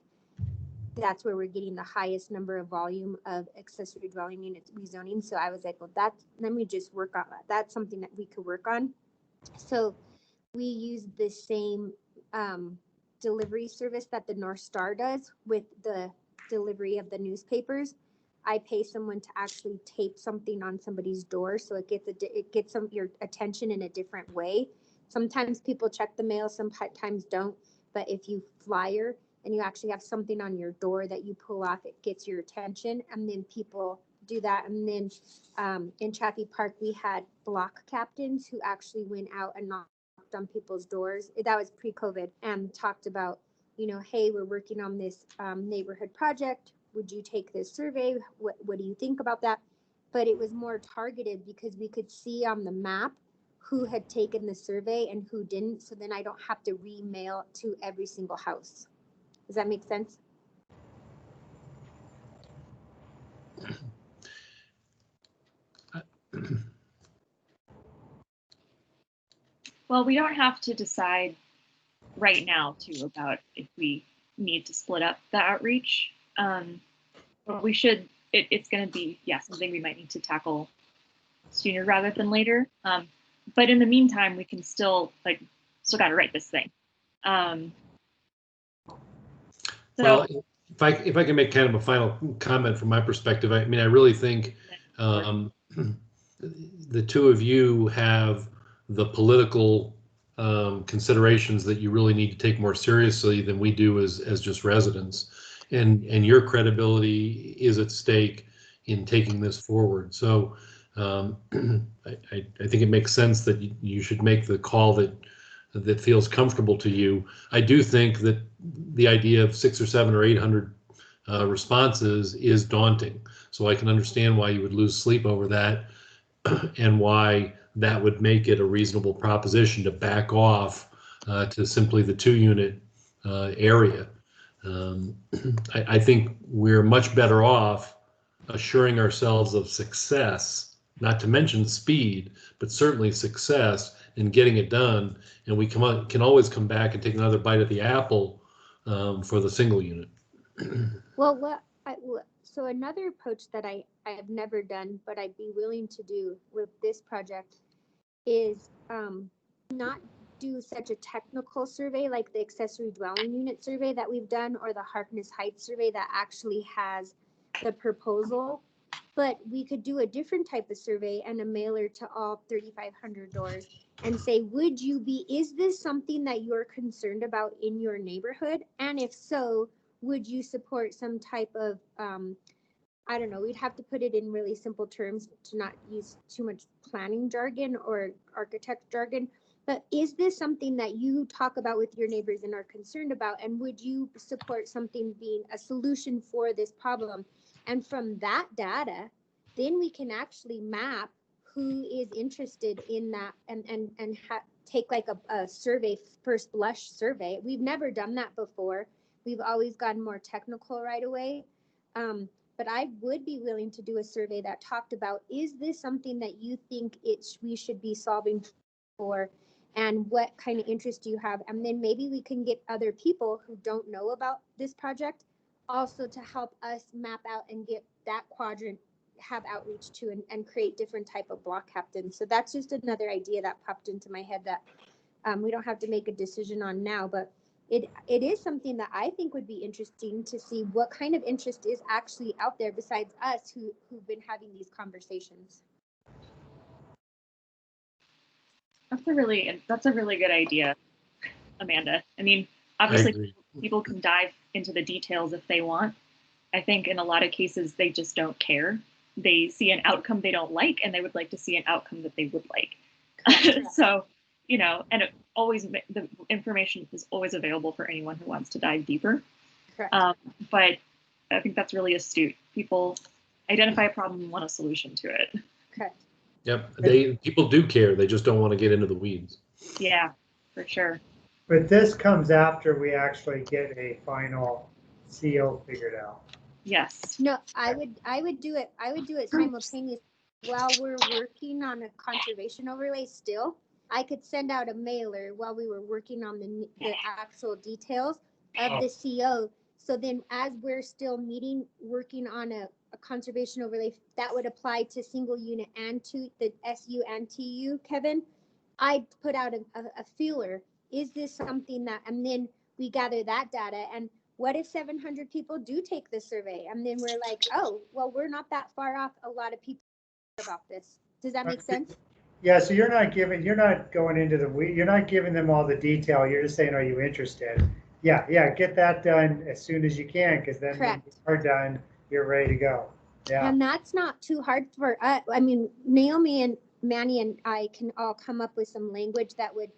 that's where we're getting the highest number of volume of accessory dwelling units rezoning. So I was like, well, let me just work on that. That's something that we could work on. So we use the same delivery service that the North Star does with the delivery of the newspapers. I pay someone to actually tape something on somebody's door, so it gets your attention in a different way. Sometimes people check the mail, sometimes don't. But if you flyer and you actually have something on your door that you pull off, it gets your attention, and then people do that. And then in Chaffee Park, we had block captains who actually went out and knocked on people's doors. That was pre-COVID, and talked about, you know, hey, we're working on this neighborhood project. Would you take this survey? What do you think about that? But it was more targeted because we could see on the map who had taken the survey and who didn't. So then I don't have to remail to every single house. Does that make sense? Well, we don't have to decide right now too about if we need to split up the outreach. But we should, it's going to be, something we might need to tackle sooner rather than later. But in the meantime, we can still got to write this thing. Well, if I can make kind of a final comment from my perspective, I mean, I really think the two of you have the political considerations that you really need to take more seriously than we do as just residents. And your credibility is at stake in taking this forward. So I think it makes sense that you should make the call that feels comfortable to you. I do think that the idea of 600 or 700 or 800 responses is daunting. So I can understand why you would lose sleep over that and why that would make it a reasonable proposition to back off to simply the 2-unit area. I think we're much better off assuring ourselves of success, not to mention speed, but certainly success in getting it done. And we can always come back and take another bite at the apple for the single unit. Well, so another approach that I have never done, but I'd be willing to do with this project is not do such a technical survey like the accessory dwelling unit survey that we've done, or the Harkness Heights survey that actually has the proposal, but we could do a different type of survey and a mailer to all 3,500 doors and say, is this something that you're concerned about in your neighborhood? And if so, would you support some type of, I don't know, we'd have to put it in really simple terms to not use too much planning jargon or architect jargon, but is this something that you talk about with your neighbors and are concerned about? And would you support something being a solution for this problem? And from that data, then we can actually map who is interested in that and take like a survey, first blush survey. We've never done that before. We've always gotten more technical right away. But I would be willing to do a survey that talked about, is this something that you think we should be solving for? And what kind of interest do you have? And then maybe we can get other people who don't know about this project also to help us map out and get that quadrant, have outreach to, and create different type of block captains. So that's just another idea that popped into my head that we don't have to make a decision on now, but it is something that I think would be interesting to see what kind of interest is actually out there besides us who've been having these conversations. That's a really good idea, Amanda. I mean, obviously people can dive into the details if they want. I think in a lot of cases, they just don't care. They see an outcome they don't like, and they would like to see an outcome that they would like. So, and the information is always available for anyone who wants to dive deeper. Correct. But I think that's really astute. People identify a problem and want a solution to it. Correct. Yep, people do care. They just don't want to get into the weeds. Yeah, for sure. But this comes after we actually get a final CO figured out. Yes. No, I would do it simultaneously while we're working on a conservation overlay still. I could send out a mailer while we were working on the actual details of the CO. So then as we're still working on a conservation overlay, that would apply to single unit and to the SU and TU, Kevin. I'd put out a feeler. Is this something that, and then we gather that data, and what if 700 people do take the survey? And then we're like, oh, well, we're not that far off a lot of people about this. Does that make sense? Yeah, so you're not going into you're not giving them all the detail. You're just saying, are you interested? Yeah, get that done as soon as you can, because then when you are done, you're ready to go. Yeah. And that's not too hard for us. I mean, Naomi and Manny and I can all come up with some language that would,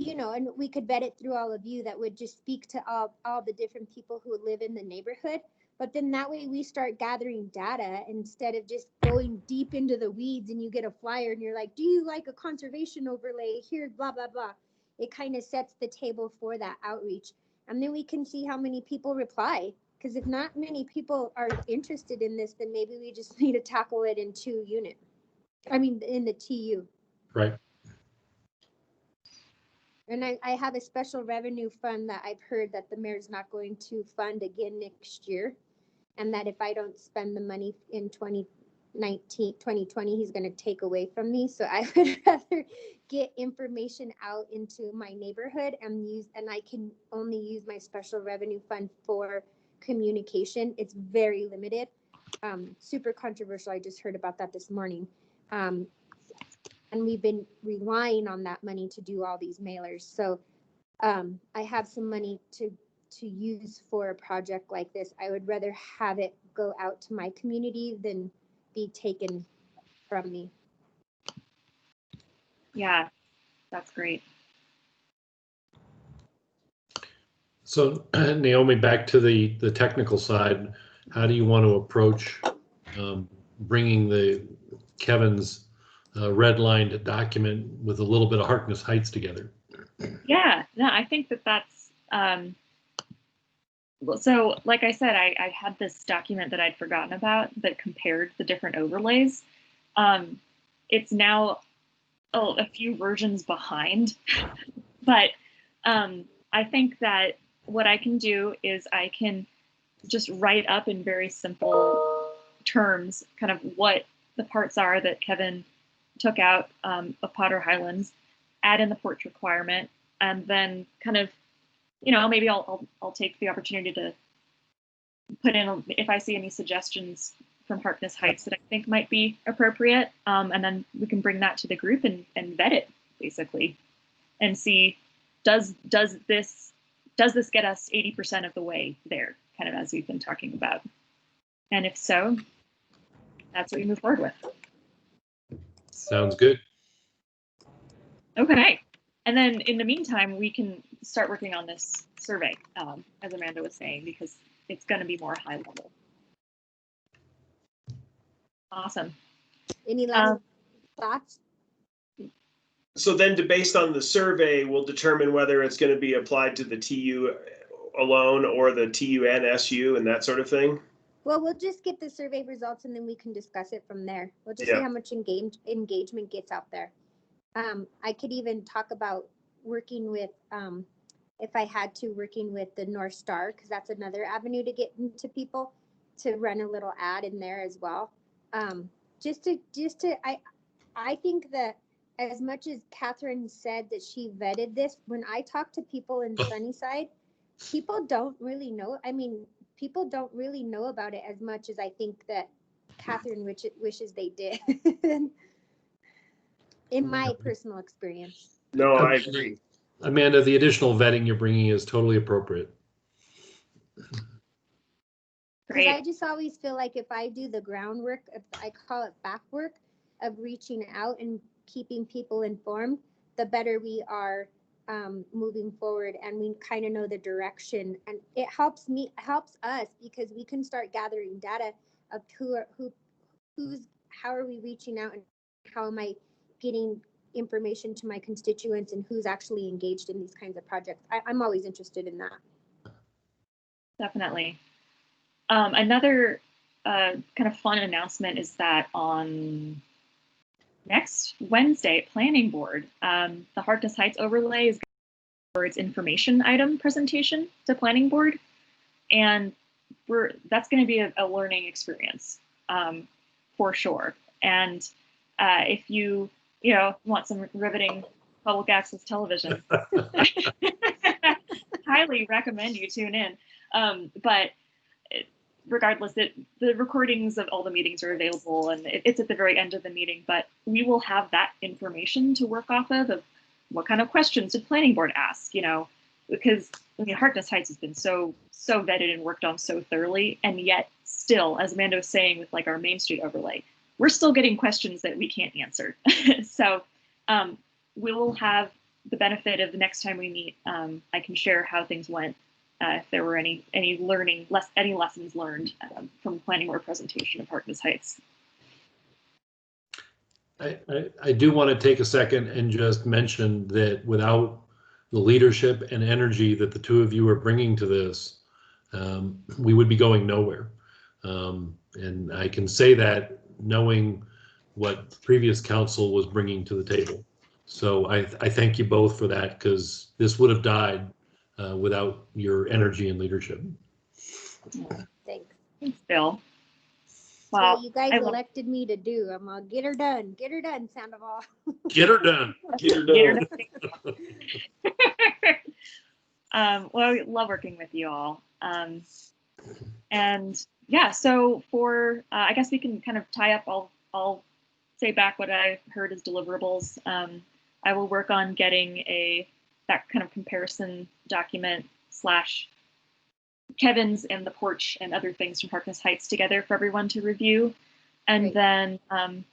and we could vet it through all of you, that would just speak to all the different people who live in the neighborhood. But then that way we start gathering data instead of just going deep into the weeds and you get a flyer and you're like, do you like a conservation overlay here, blah, blah, blah. It kind of sets the table for that outreach. And then we can see how many people reply. Because if not many people are interested in this, then maybe we just need to tackle it in in the TU. Right. And I have a special revenue fund that I've heard that the mayor's not going to fund again next year. And that if I don't spend the money in 2020, he's going to take away from me. So I would rather get information out into my neighborhood and I can only use my special revenue fund for communication. It's very limited. Super controversial. I just heard about that this morning. and we've been relying on that money to do all these mailers. So I have some money to use for a project like this. I would rather have it go out to my community than be taken from me. Yeah, that's great. So Naomi, back to the technical side, how do you want to approach bringing the Kevin's redlined document with a little bit of Harkness Heights together? Yeah, no, I think that that's, so like I said, I had this document that I'd forgotten about that compared the different overlays. It's now a few versions behind, but I think that what I can do is I can just write up in very simple terms kind of what the parts are that Kevin took out of Potter Highlands, add in the porch requirement, and then kind of, maybe I'll take the opportunity to put in, if I see any suggestions from Harkness Heights that I think might be appropriate, and then we can bring that to the group and vet it basically, and see does this get us 80% of the way there, kind of as we've been talking about, and if so, that's what we move forward with. Sounds good. Okay, and then in the meantime, we can start working on this survey, as Amanda was saying, because it's going to be more high level. Awesome. Any last thoughts? So then, based on the survey, we'll determine whether it's going to be applied to the TU alone or the TU and SU and that sort of thing. Well, we'll just get the survey results and then we can discuss it from there. We'll just see how much engagement gets out there. I could even talk about working with, if I had to, working with the North Star, because that's another avenue to get into people, to run a little ad in there as well. I think that as much as Catherine said that she vetted this, when I talk to people in Sunnyside, people don't really know. I mean, people don't really know about it as much as I think that Catherine wishes they did. In my personal experience. No, I agree. Amanda, the additional vetting you're bringing is totally appropriate. Because I just always feel like if I do the groundwork, I call it back work, of reaching out and keeping people informed, the better we are moving forward, and we kind of know the direction, and it helps us because we can start gathering data of how are we reaching out, and how am I getting information to my constituents, and who's actually engaged in these kinds of projects. I'm always interested in that. Definitely. Another kind of fun announcement is that on next Wednesday, Planning Board, the Harkness Heights overlay is for its information item presentation to Planning Board, and that's going to be a learning experience for sure. And if you want some riveting public access television, highly recommend you tune in. But regardless, the recordings of all the meetings are available, and it's at the very end of the meeting, but we will have that information to work off of what kind of questions did Planning Board ask, because Harkness Heights has been so vetted and worked on so thoroughly, and yet still, as Amanda was saying with like our Main Street overlay, we're still getting questions that we can't answer. So we will have the benefit of the next time we meet. I can share how things went, if there were any lessons learned from Planning Board presentation of Harkness Heights. I do want to take a second and just mention that without the leadership and energy that the two of you are bringing to this, we would be going nowhere. And I can say that knowing what the previous council was bringing to the table. So I thank you both for that, because this would have died without your energy and leadership. Thanks. Thanks, Bill. Wow. So you guys elected me to do. I'm gonna get her done, Sandoval. Get her done. Get her done. Well, we love working with you all. And yeah, so for I guess we can kind of tie up all say back what I heard as deliverables. I will work on getting that kind of comparison document / Kevin's and the porch and other things from Harkness Heights together for everyone to review. And Great. then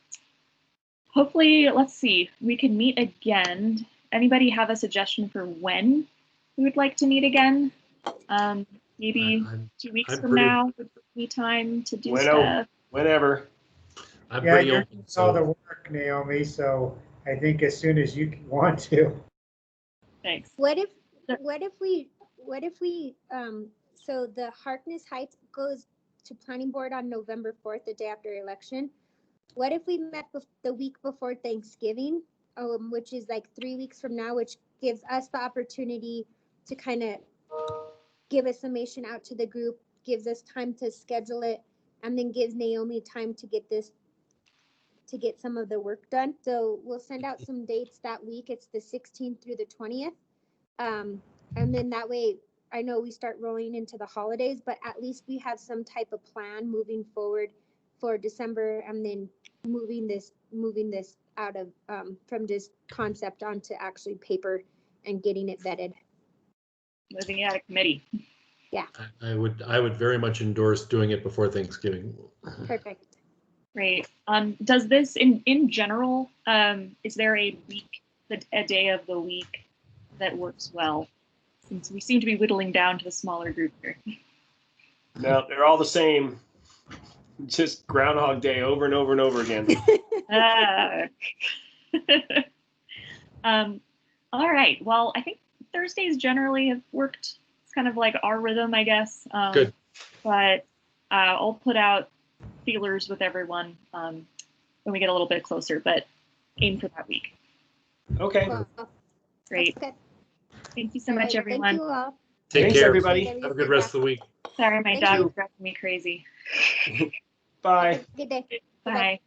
hopefully, let's see, we can meet again. Anybody have a suggestion for when we would like to meet again? Maybe 2 weeks I'm from pretty- now would be time to do stuff. Whenever. I'm Yeah, pretty you're open. doing all the So work, Naomi, so I think as soon as you want to. Thanks. What if we so the Harkness Heights goes to planning board on November 4th, the day after election. What if we met the week before Thanksgiving, which is like 3 weeks from now, which gives us the opportunity to kind of give a summation out to the group, gives us time to schedule it, and then gives Naomi time to get some of the work done. So we'll send out some dates that week. It's the 16th through the 20th. And then that way, I know we start rolling into the holidays, but at least we have some type of plan moving forward for December, and then moving this out of from just concept onto actually paper and getting it vetted. Moving out of committee. I would very much endorse doing it before Thanksgiving. Perfect. Great. Does this in general, is there a day of the week that works well? Since we seem to be whittling down to the smaller group here. No, they're all the same. Just Groundhog Day over and over and over again. All right. Well, I think Thursdays generally have worked. It's kind of like our rhythm, I guess. Good. But I'll put out feelers with everyone when we get a little bit closer, but aim for that week. Okay. Well, Great. that's good. Thank you so All much, right, everyone. Thank you all. Take Thanks, care. everybody. Have a good rest of the week. Sorry, my Thank dog you. is driving me crazy. Bye. Have a good day. Bye.